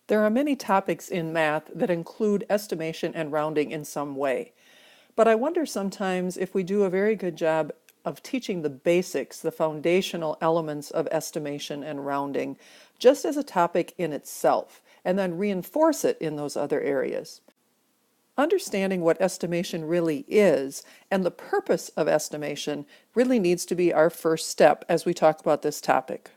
There are many topics in math that include estimation and rounding in some way. But I wonder sometimes if we do a very good job of teaching the basics, the foundational elements of estimation and rounding, just as a topic in itself, and then reinforce it in those other areas. Understanding what estimation really is and the purpose of estimation really needs to be our first step as we talk about this topic.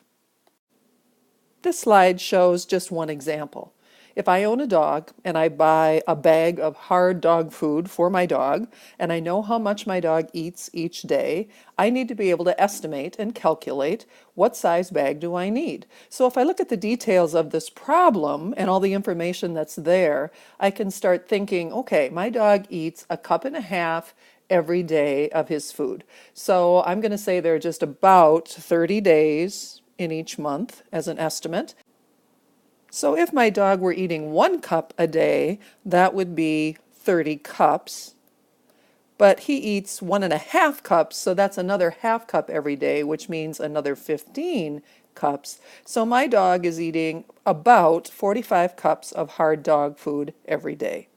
This slide shows just one example. If I own a dog and I buy a bag of hard dog food for my dog, and I know how much my dog eats each day, I need to be able to estimate and calculate what size bag do I need. So if I look at the details of this problem and all the information that's there, I can start thinking, okay, my dog eats 1.5 cups every day of his food. So I'm going to say there are just about 30 days in each month as an estimate. So if my dog were eating 1 cup a day, that would be 30 cups. But he eats 1.5 cups, so that's another ½ cup every day, which means another 15 cups. So my dog is eating about 45 cups of hard dog food every day.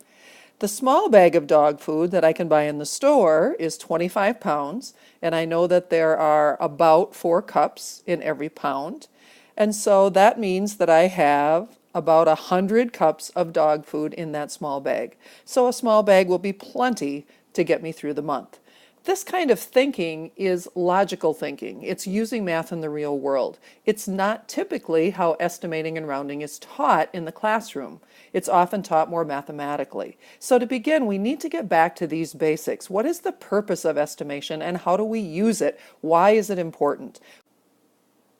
The small bag of dog food that I can buy in the store is 25 pounds, and I know that there are about 4 cups in every pound. And so that means that I have about 100 cups of dog food in that small bag. So a small bag will be plenty to get me through the month. This kind of thinking is logical thinking. It's using math in the real world. It's not typically how estimating and rounding is taught in the classroom. It's often taught more mathematically. So to begin, we need to get back to these basics. What is the purpose of estimation and how do we use it? Why is it important?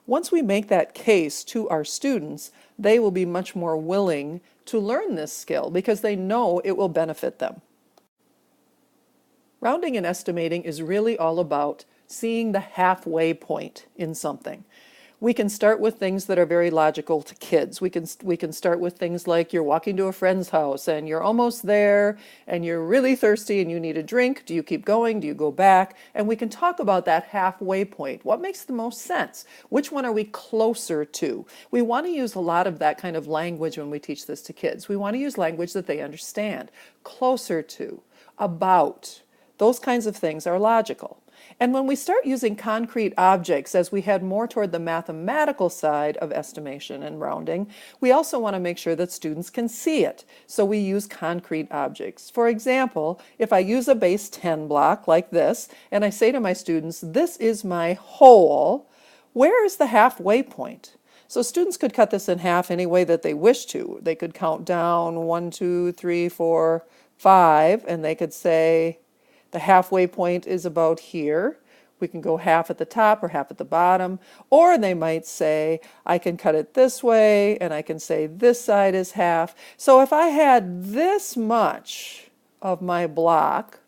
Once we make that case to our students, they will be much more willing to learn this skill because they know it will benefit them. Rounding and estimating is really all about seeing the halfway point in something. We can start with things that are very logical to kids. We can start with things like you're walking to a friend's house and you're almost there and you're really thirsty and you need a drink. Do you keep going? Do you go back? And we can talk about that halfway point. What makes the most sense? Which one are we closer to? We want to use a lot of that kind of language when we teach this to kids. We want to use language that they understand. Closer to, about. Those kinds of things are logical. And when we start using concrete objects as we head more toward the mathematical side of estimation and rounding, we also want to make sure that students can see it. So we use concrete objects. For example, if I use a base 10 block like this, and I say to my students, this is my whole, where is the halfway point? So students could cut this in half any way that they wish to. They could count down 1, 2, 3, 4, 5, and they could say, the halfway point is about here. We can go half at the top or half at the bottom. Or they might say, I can cut it this way, and I can say this side is half. So if I had this much of my block,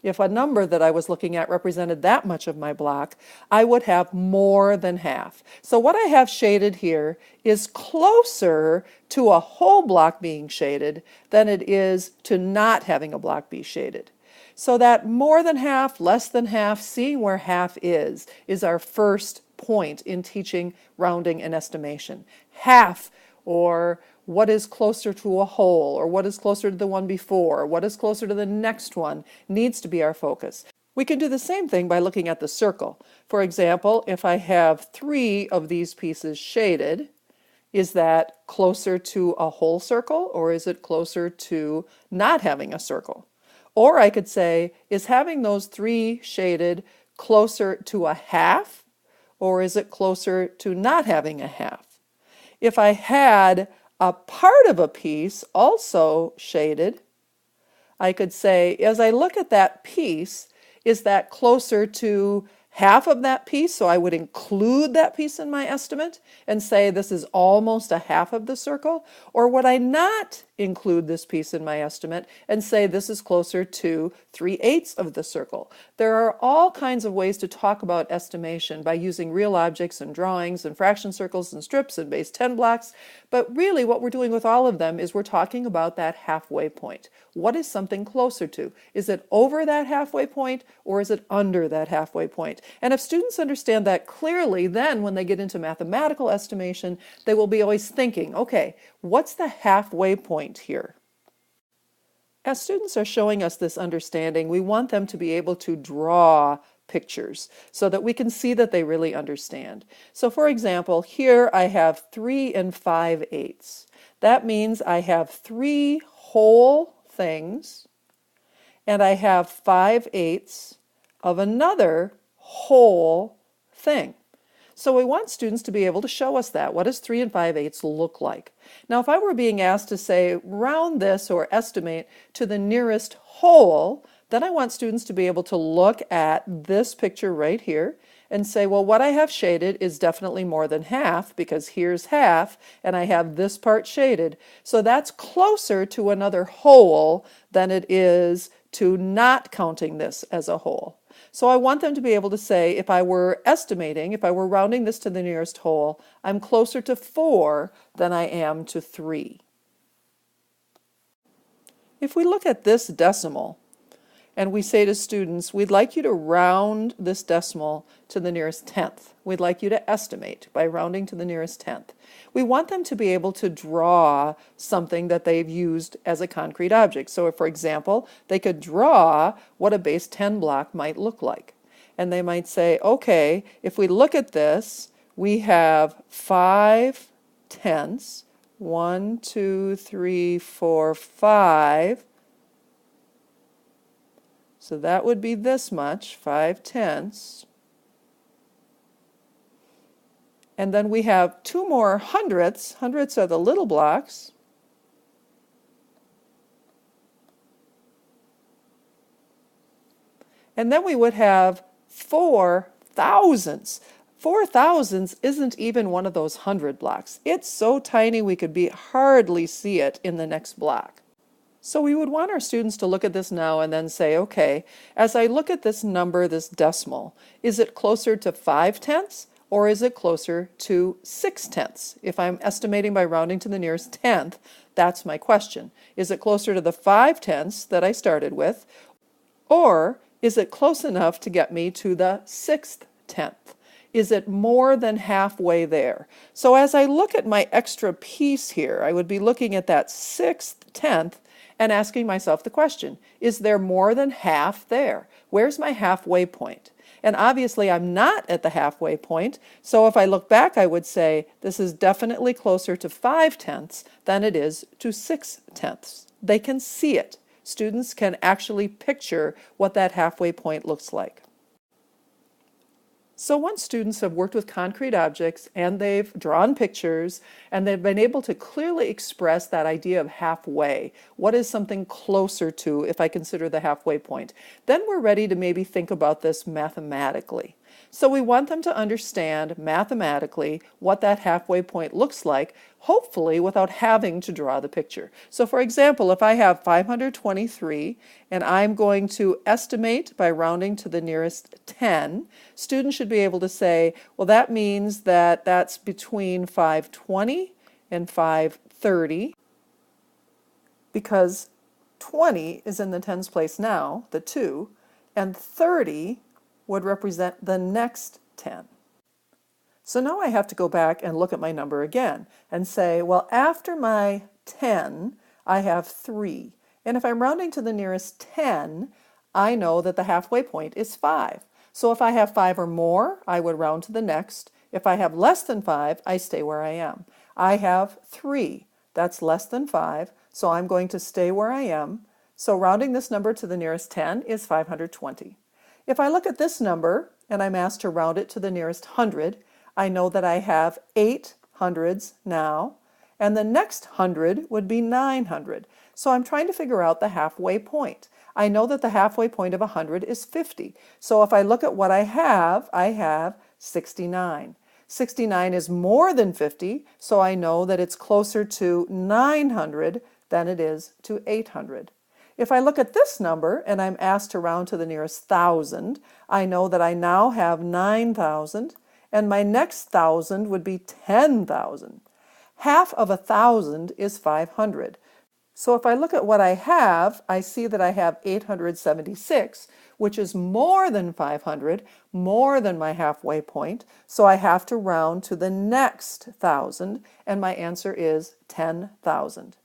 if a number that I was looking at represented that much of my block, I would have more than half. So what I have shaded here is closer to a whole block being shaded than it is to not having a block be shaded. So that more than half, less than half, seeing where half is our first point in teaching rounding and estimation. Half, or what is closer to a whole, or what is closer to the one before, or what is closer to the next one, needs to be our focus. We can do the same thing by looking at the circle. For example, if I have 3 of these pieces shaded, is that closer to a whole circle, or is it closer to not having a circle? Or I could say, is having those 3 shaded closer to a half, or is it closer to not having a half? If I had a part of a piece also shaded, I could say, as I look at that piece, is that closer to half of that piece? So I would include that piece in my estimate and say this is almost a half of the circle. Or would I not include this piece in my estimate and say this is closer to 3/8 of the circle. There are all kinds of ways to talk about estimation by using real objects and drawings and fraction circles and strips and base 10 blocks, but really what we're doing with all of them is we're talking about that halfway point. What is something closer to? Is it over that halfway point or is it under that halfway point? And if students understand that clearly, then when they get into mathematical estimation, they will be always thinking, okay, what's the halfway point here? As students are showing us this understanding, we want them to be able to draw pictures so that we can see that they really understand. So for example, here I have 3 5/8. That means I have 3 whole things and I have 5/8 of another whole thing. So we want students to be able to show us that. What does 3 5/8 look like? Now, if I were being asked to say round this or estimate to the nearest whole, then I want students to be able to look at this picture right here and say, well, what I have shaded is definitely more than half because here's half and I have this part shaded. So that's closer to another whole than it is to not counting this as a whole. So I want them to be able to say, if I were estimating, if I were rounding this to the nearest whole, I'm closer to 4 than I am to 3. If we look at this decimal, and we say to students, we'd like you to round this decimal to the nearest tenth. We'd like you to estimate by rounding to the nearest tenth. We want them to be able to draw something that they've used as a concrete object. So if, for example, they could draw what a base 10 block might look like. And they might say, okay, if we look at this, we have 5/10. 1, 2, 3, 4, 5. So that would be this much, 5/10. And then we have 2 more hundredths. Hundredths are the little blocks. And then we would have 4 thousandths. 4 thousandths isn't even one of those 100 blocks. It's so tiny we could hardly see it in the next block. So we would want our students to look at this now and then say, okay, as I look at this number, this decimal, is it closer to 5/10 or is it closer to 6/10? If I'm estimating by rounding to the nearest tenth, that's my question. Is it closer to the 5/10 that I started with, or is it close enough to get me to the 6/10? Is it more than halfway there? So as I look at my extra piece here, I would be looking at that 6/10 and asking myself the question, is there more than half there? Where's my halfway point? And obviously I'm not at the halfway point, so if I look back I would say this is definitely closer to 5/10 than it is to 6/10. They can see it. Students can actually picture what that halfway point looks like. So once students have worked with concrete objects and they've drawn pictures and they've been able to clearly express that idea of halfway, what is something closer to if I consider the halfway point, then we're ready to maybe think about this mathematically. So we want them to understand mathematically what that halfway point looks like, hopefully without having to draw the picture. So for example, if I have 523 and I'm going to estimate by rounding to the nearest 10, students should be able to say, well, that means that that's between 520 and 530, because 20 is in the tens place now, the 2, and 30 would represent the next 10. So now I have to go back and look at my number again and say, well, after my 10, I have 3. And if I'm rounding to the nearest 10, I know that the halfway point is 5. So if I have 5 or more, I would round to the next. If I have less than 5, I stay where I am. I have 3. That's less than 5, so I'm going to stay where I am. So rounding this number to the nearest 10 is 520. If I look at this number and I'm asked to round it to the nearest 100, I know that I have 8 hundreds now, and the next 100 would be 900. So I'm trying to figure out the halfway point. I know that the halfway point of 100 is 50. So if I look at what I have 69. 69 is more than 50, so I know that it's closer to 900 than it is to 800. If I look at this number and I'm asked to round to the nearest thousand, I know that I now have 9,000, and my next thousand would be 10,000. Half of 1,000 is 500. So if I look at what I have, I see that I have 876, which is more than 500, more than my halfway point. So I have to round to the next thousand, and my answer is 10,000.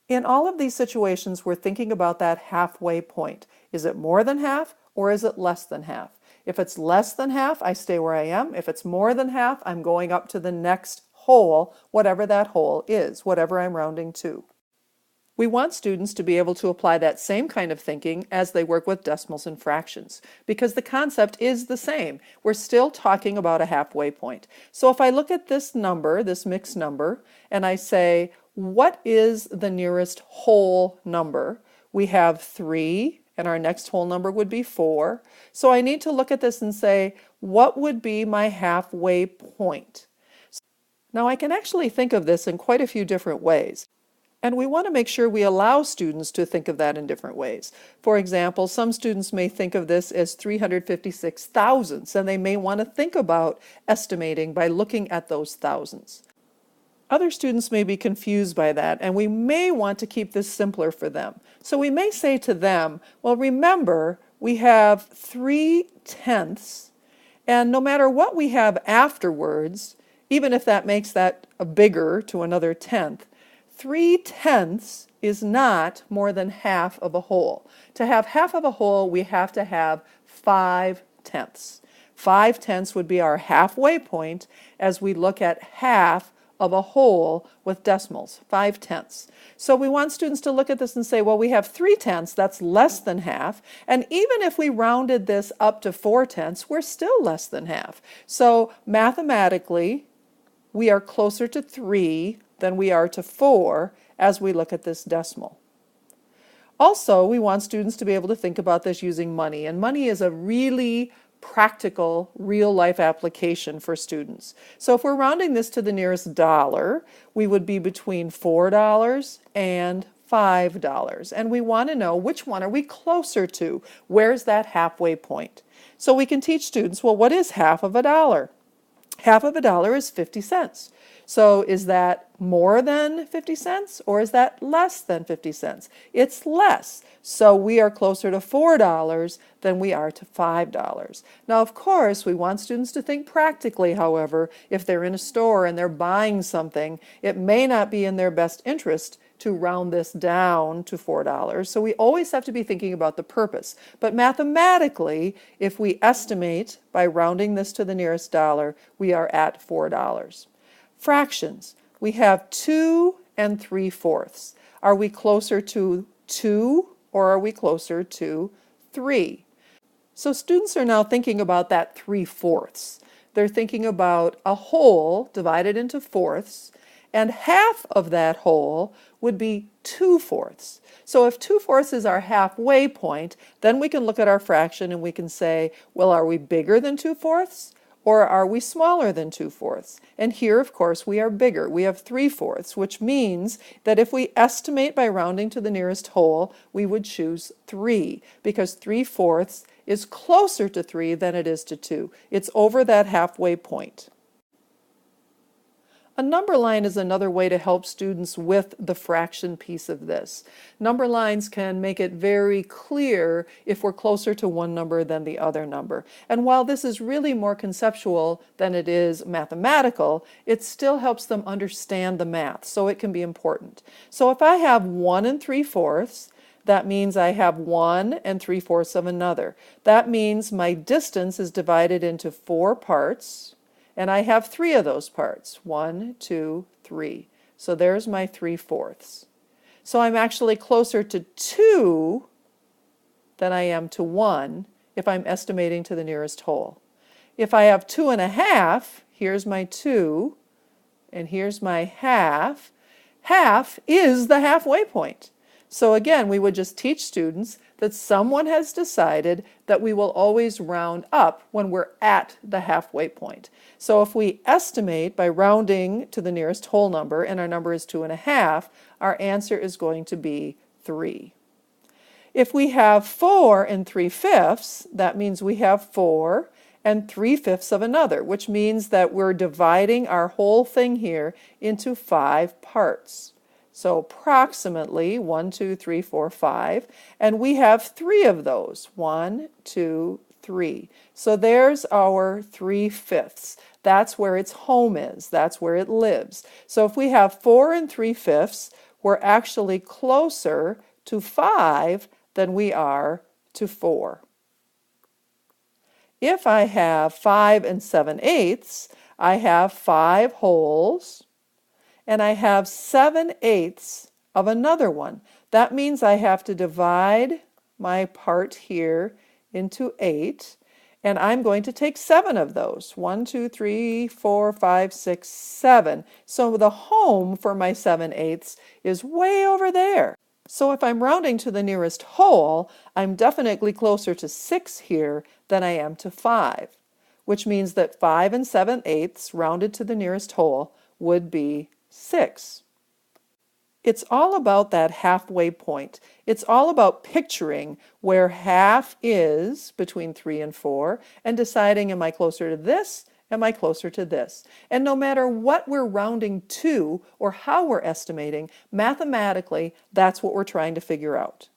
In all of these situations, we're thinking about that halfway point. Is it more than half or is it less than half? If it's less than half, I stay where I am. If it's more than half, I'm going up to the next whole, whatever that whole is, whatever I'm rounding to. We want students to be able to apply that same kind of thinking as they work with decimals and fractions, because the concept is the same. We're still talking about a halfway point. So if I look at this number, this mixed number, and I say, what is the nearest whole number? We have 3, and our next whole number would be 4. So I need to look at this and say, what would be my halfway point? Now I can actually think of this in quite a few different ways. And we want to make sure we allow students to think of that in different ways. For example, some students may think of this as 356 thousandths, and they may want to think about estimating by looking at those thousands. Other students may be confused by that, and we may want to keep this simpler for them. So we may say to them, well, remember, we have 3/10, and no matter what we have afterwards, even if that makes that a bigger to another tenth, 3/10 is not more than half of a whole. To have half of a whole, we have to have 5/10. 5/10 would be our halfway point as we look at half of a whole with decimals, 5/10. So we want students to look at this and say, well, we have 3/10, that's less than half, and even if we rounded this up to 4/10, we're still less than half. So mathematically, we are closer to 3 than we are to 4 as we look at this decimal. Also, we want students to be able to think about this using money, and money is a really practical, real-life application for students. So if we're rounding this to the nearest dollar, we would be between $4 and $5, and we want to know which one are we closer to? Where's that halfway point? So we can teach students, well, what is half of a dollar? Half of a dollar is 50 cents. So is that more than 50 cents or is that less than 50 cents? It's less. So we are closer to $4 than we are to $5. Now, of course, we want students to think practically, however. If they're in a store and they're buying something, it may not be in their best interest to round this down to $4. So we always have to be thinking about the purpose. But mathematically, if we estimate by rounding this to the nearest dollar, we are at $4. Fractions. We have 2 and 3/4. Are we closer to 2 or are we closer to 3? So students are now thinking about that 3/4. They're thinking about a whole divided into fourths, and half of that whole would be 2/4. So if 2/4 is our halfway point, then we can look at our fraction and we can say, well, are we bigger than 2/4? Or are we smaller than 2/4? And here, of course, we are bigger. We have 3/4, which means that if we estimate by rounding to the nearest whole, we would choose 3, because 3/4 is closer to 3 than it is to 2. It's over that halfway point. A number line is another way to help students with the fraction piece of this. Number lines can make it very clear if we're closer to one number than the other number. And while this is really more conceptual than it is mathematical, it still helps them understand the math, so it can be important. So if I have 1 and 3/4, that means I have 1 and 3/4 of another. That means my distance is divided into 4 parts. And I have 3 of those parts, 1, 2, 3. So there's my 3/4. So I'm actually closer to 2 than I am to 1 if I'm estimating to the nearest whole. If I have 2.5, here's my 2, and here's my half. Half is the halfway point. So again, we would just teach students that someone has decided that we will always round up when we're at the halfway point. So if we estimate by rounding to the nearest whole number, and our number is 2.5, our answer is going to be 3. If we have 4 3/5, that means we have 4 3/5 of another, which means that we're dividing our whole thing here into 5 parts. So approximately 1, 2, 3, 4, 5, and we have 3 of those. 1, 2, 3. So there's our 3/5. That's where its home is. That's where it lives. So if we have 4 3/5, we're actually closer to 5 than we are to 4. If I have 5 7/8, I have 5 wholes, and I have 7/8 of another one. That means I have to divide my part here into 8, and I'm going to take 7 of those. 1, 2, 3, 4, 5, 6, 7. So the home for my 7/8 is way over there. So if I'm rounding to the nearest whole, I'm definitely closer to 6 here than I am to 5, which means that 5 7/8 rounded to the nearest whole would be 6. It's all about that halfway point. It's all about picturing where half is between 3 and 4 and deciding, am I closer to this? Am I closer to this? And no matter what we're rounding to or how we're estimating, mathematically, that's what we're trying to figure out.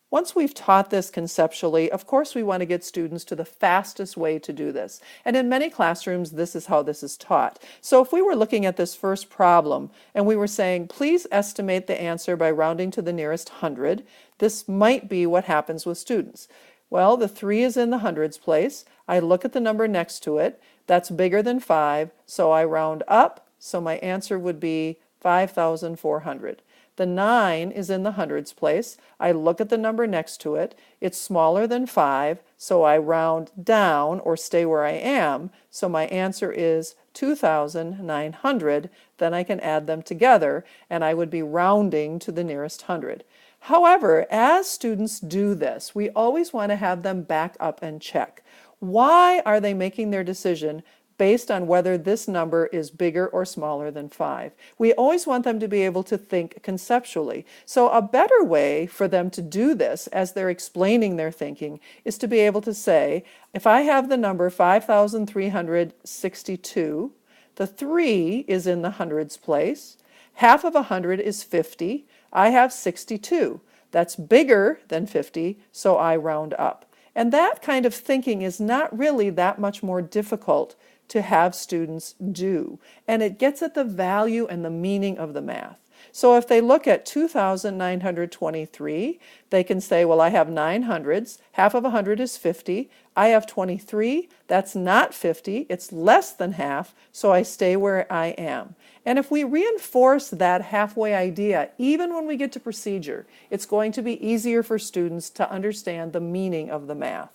Once we've taught this conceptually, of course we want to get students to the fastest way to do this. And in many classrooms, this is how this is taught. So if we were looking at this first problem and we were saying, please estimate the answer by rounding to the nearest 100, this might be what happens with students. Well, the 3 is in the hundreds place. I look at the number next to it. That's bigger than 5, so I round up. So my answer would be 5,400. The 9 is in the hundreds place. I look at the number next to it. It's smaller than 5, so I round down or stay where I am. So my answer is 2,900. Then I can add them together, and I would be rounding to the nearest 100. However, as students do this, we always want to have them back up and check. Why are they making their decision based on whether this number is bigger or smaller than 5? We always want them to be able to think conceptually. So a better way for them to do this as they're explaining their thinking is to be able to say, if I have the number 5,362, the 3 is in the hundreds place, half of 100 is 50, I have 62. That's bigger than 50, so I round up. And that kind of thinking is not really that much more difficult to have students do. And it gets at the value and the meaning of the math. So if they look at 2,923, they can say, well, I have 9 hundreds, half of 100 is 50, I have 23, that's not 50, it's less than half, so I stay where I am. And if we reinforce that halfway idea, even when we get to procedure, it's going to be easier for students to understand the meaning of the math.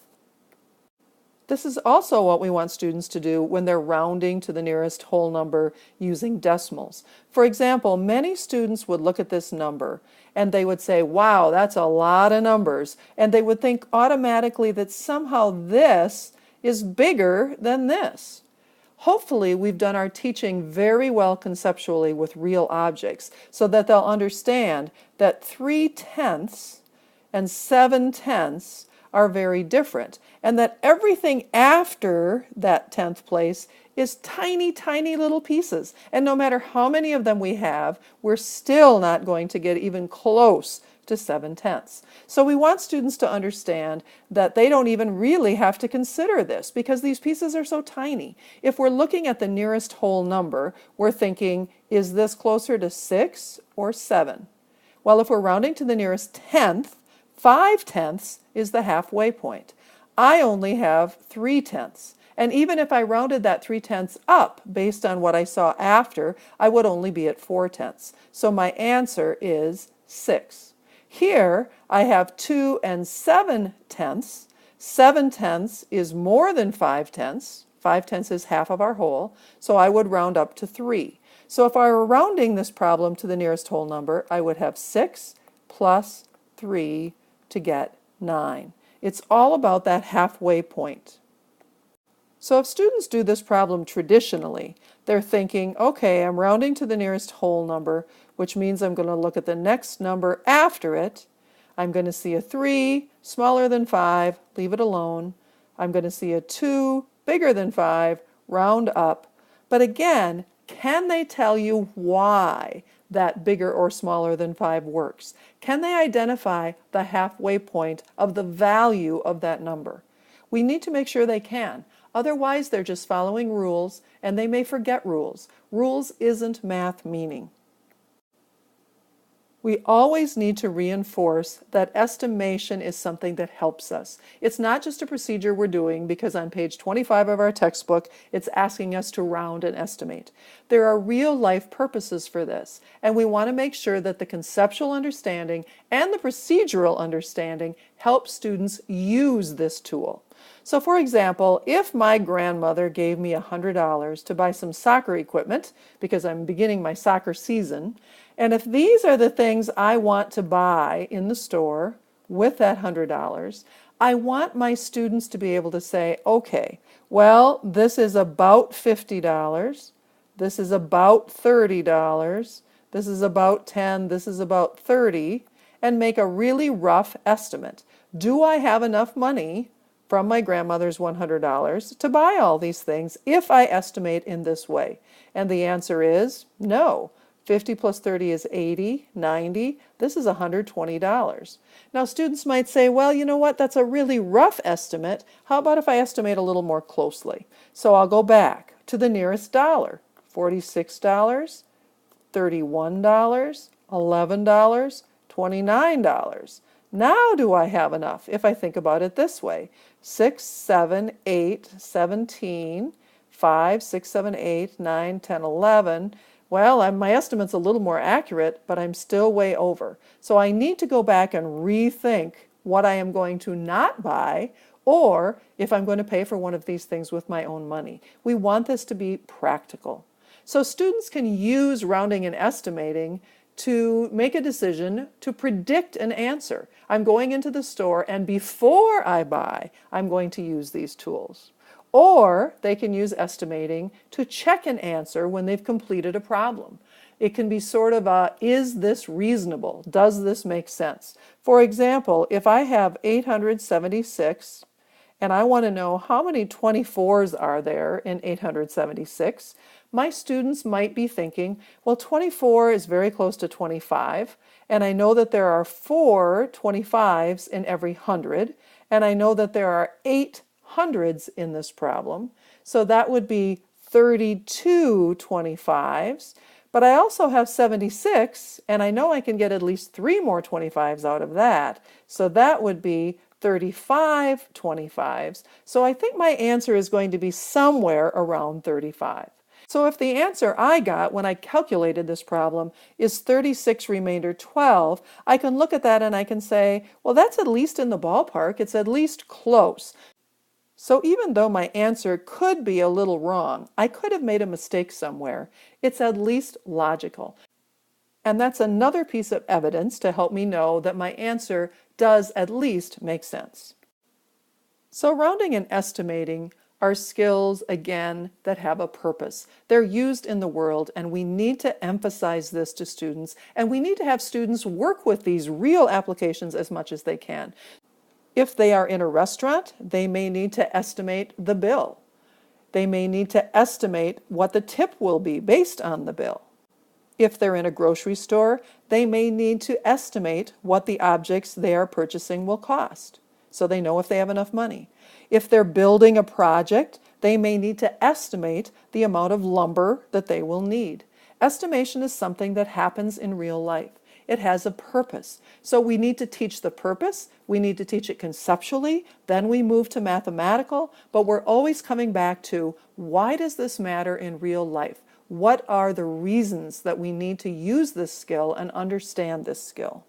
This is also what we want students to do when they're rounding to the nearest whole number using decimals. For example, many students would look at this number and they would say, wow, that's a lot of numbers. And they would think automatically that somehow this is bigger than this. Hopefully, we've done our teaching very well conceptually with real objects so that they'll understand that 3/10 and 7/10 are very different, and that everything after that 10th place is tiny, tiny little pieces. And no matter how many of them we have, we're still not going to get even close to 7/10. So we want students to understand that they don't even really have to consider this because these pieces are so tiny. If we're looking at the nearest whole number, we're thinking, is this closer to 6 or 7? Well, if we're rounding to the nearest 10th, 5/10 is the halfway point. I only have 3/10. And even if I rounded that 3/10 up based on what I saw after, I would only be at 4/10. So my answer is 6. Here I have 2 7/10. 7/10 is more than 5/10. 5/10 is half of our whole, so I would round up to 3. So if I were rounding this problem to the nearest whole number, I would have 6 plus 3 to get 9. It's all about that halfway point. So if students do this problem traditionally, they're thinking, okay, I'm rounding to the nearest whole number, which means I'm going to look at the next number after it. I'm going to see a 3 smaller than 5, leave it alone. I'm going to see a 2 bigger than 5, round up. But again, can they tell you why that bigger or smaller than 5 works? Can they identify the halfway point of the value of that number? We need to make sure they can. Otherwise, they're just following rules, and they may forget rules. Rules isn't math meaning. We always need to reinforce that estimation is something that helps us. It's not just a procedure we're doing because on page 25 of our textbook, it's asking us to round and estimate. There are real life purposes for this, and we want to make sure that the conceptual understanding and the procedural understanding help students use this tool. So for example, if my grandmother gave me $100 to buy some soccer equipment because I'm beginning my soccer season, and if these are the things I want to buy in the store with that $100, I want my students to be able to say, okay, well, this is about $50, this is about $30, this is about $10, this is about $30, and make a really rough estimate. Do I have enough money from my grandmother's $100 to buy all these things if I estimate in this way? And the answer is no. 50 plus 30 is 80, 90. This is $120. Now students might say, well, you know what, that's a really rough estimate. How about if I estimate a little more closely? So I'll go back to the nearest dollar. $46, $31, $11, $29. Now do I have enough if I think about it this way? 6, 7, 8, 17, 5, 6, 7, 8, 9, 10, 11. Well, my estimate's a little more accurate, but I'm still way over. So I need to go back and rethink what I am going to not buy, or if I'm going to pay for one of these things with my own money. We want this to be practical. So students can use rounding and estimating to make a decision to predict an answer. I'm going into the store, and before I buy, I'm going to use these tools. Or they can use estimating to check an answer when they've completed a problem. It can be sort of a, is this reasonable? Does this make sense? For example, if I have 876 and I want to know how many 24s are there in 876, my students might be thinking, well, 24 is very close to 25, and I know that there are 4 25s in every 100, and I know that there are 8 hundreds in this problem, so that would be 32 25s, but I also have 76, and I know I can get at least 3 more 25s out of that, so that would be 35 25s. So I think my answer is going to be somewhere around 35. So if the answer I got when I calculated this problem is 36 remainder 12, I can look at that and I can say, well, that's at least in the ballpark. It's at least close. So even though my answer could be a little wrong, I could have made a mistake somewhere, it's at least logical. And that's another piece of evidence to help me know that my answer does at least make sense. So rounding and estimating are skills, again, that have a purpose. They're used in the world, and we need to emphasize this to students, and we need to have students work with these real applications as much as they can. If they are in a restaurant, they may need to estimate the bill. They may need to estimate what the tip will be based on the bill. If they're in a grocery store, they may need to estimate what the objects they are purchasing will cost, so they know if they have enough money. If they're building a project, they may need to estimate the amount of lumber that they will need. Estimation is something that happens in real life. It has a purpose. So we need to teach the purpose, we need to teach it conceptually, then we move to mathematical, but we're always coming back to, why does this matter in real life? What are the reasons that we need to use this skill and understand this skill?